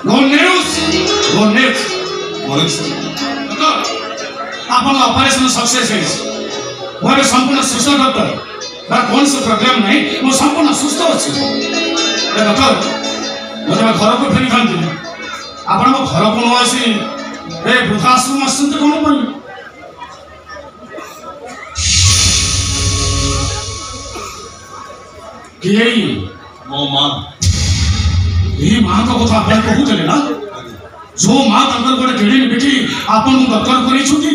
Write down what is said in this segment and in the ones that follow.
Good news. Good news. आपन operation success है। मोर संपूर्ण सुस्थ डॉक्टर। बा कौन सा प्रॉब्लम नहीं, मो संपूर्ण सुस्थ अछि। डॉक्टर, मोर घर को फेरी खांती। आपन मो घर को आसी ए वृद्धाश्रम आसंत कोन पई। किएई मो मां ये मां का कथा आपण कहूतले ना, जो मां तंकर गोटे केड़ी बेटी आपन डॉक्टर करी छुती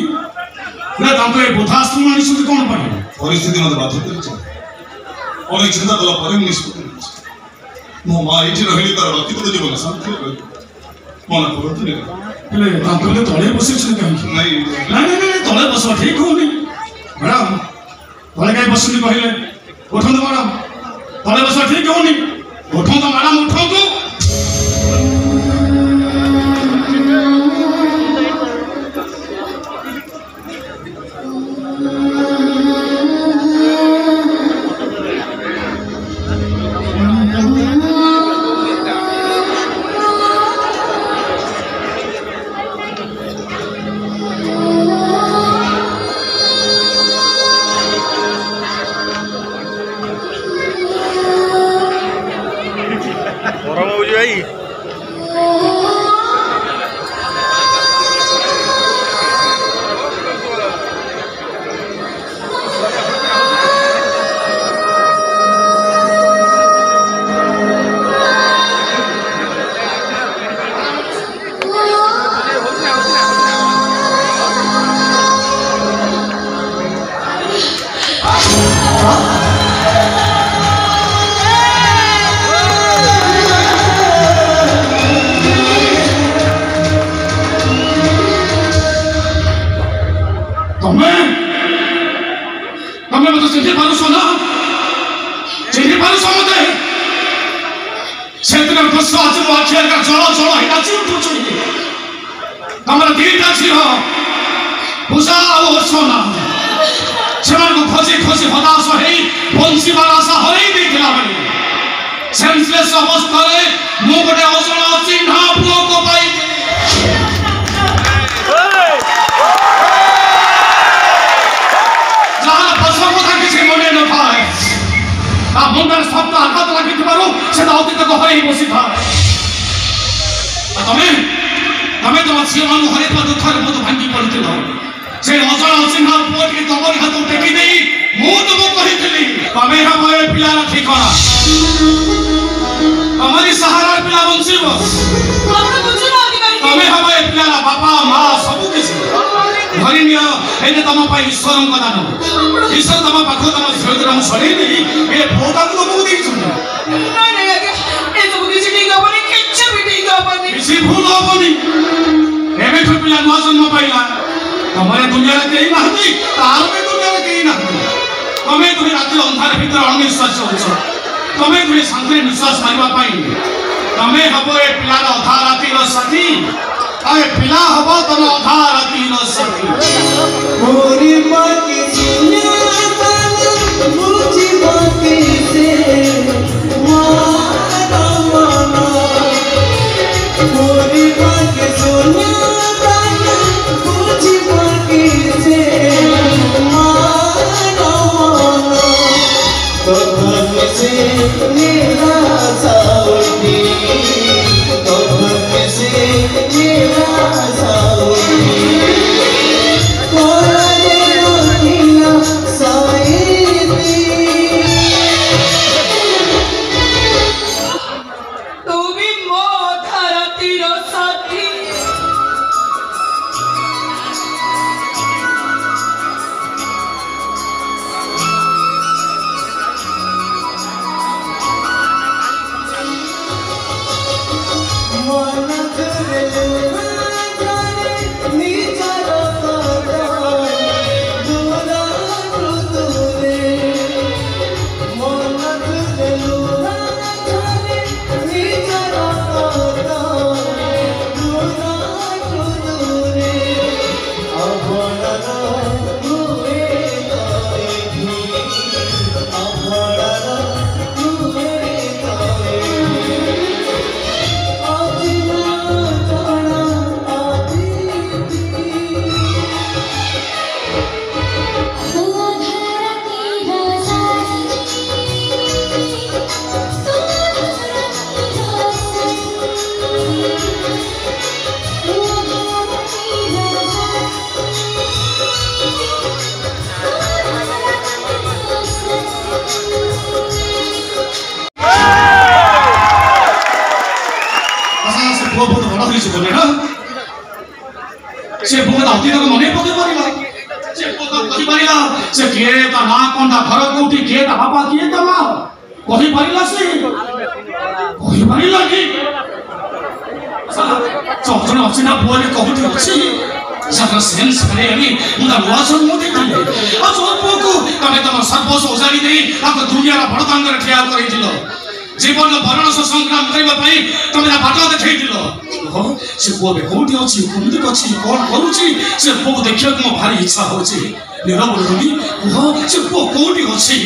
ना तंको ए वृद्धाश्रम आनी छुती कोन पई। परिस्थिति मते बाध्य करछ। अनेक चिंता कला पर निष्पत्ति मो मां एठी रहिली तार व्यक्तिगत जीवन शांति रहि मन करत नै ले तंको तळे बसी छि काहे नहीं नहीं तळे बस ठीक होनी मैडम तळे काहे बसनी कहले उठन मैडम तळे बस ठीक होनी उठन तो मैडम उठन तो से पुआ बहुत बड़ा होई बोले ना से पुआ अतीत को मने पके परिला से पुआ कहि परिला से के ता ना कोंडा घर कोठी के ता बापा के ता मां कहि परिला से कहि परिला कि 저는 없이나 부활의 거부터 없이 자꾸 센스를 해니 무다 모아서 못했는데 아 저보고 까메다마 사포서 오자리들이 아까 두니아라 버릇한다를 태하고 있지로 জীবনର ଭରଣ ସଂଗ୍ରାମ କରିବା ପାଇଁ ତମେ ତା ବାଟ ଦେଖେଇଥିଲ ସେ ପୁଅ ଏବେ କୋଉଠି ଅଛି କେମିତି ଅଛି କଣ କରୁଛି ସେ ପୁଅକୁ ଦେଖିବାକୁ ମୋ ଭାରି ଇଚ୍ଛା ହଉଛି ନିରବ ରହି କୁହ ସେ ପୁଅ କୋଉଠି ଅଛି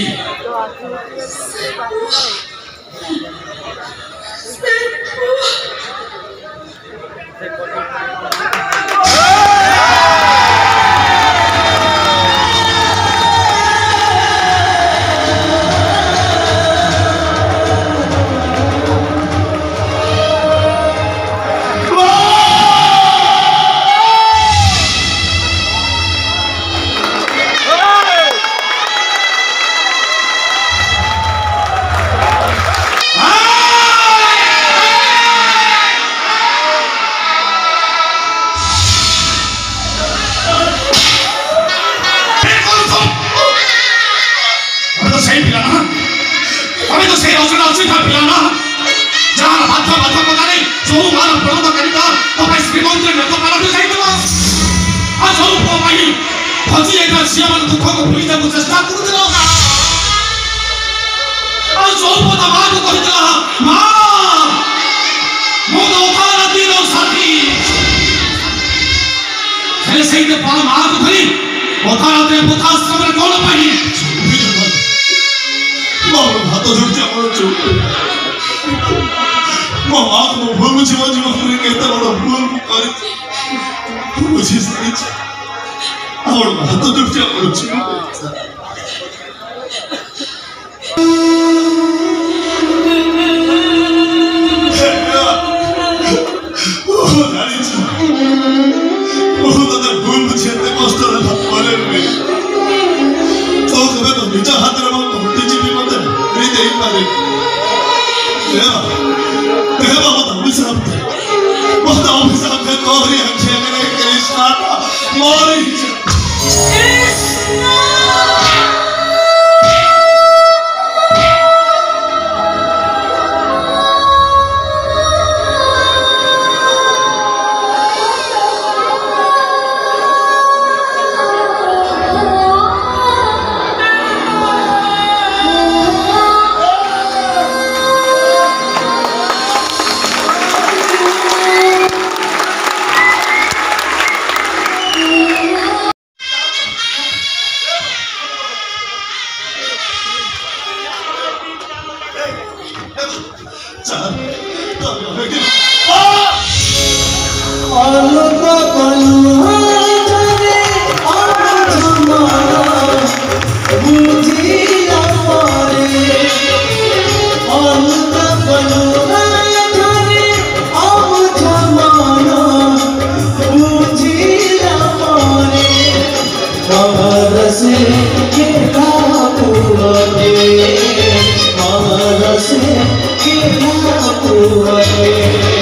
Amar se que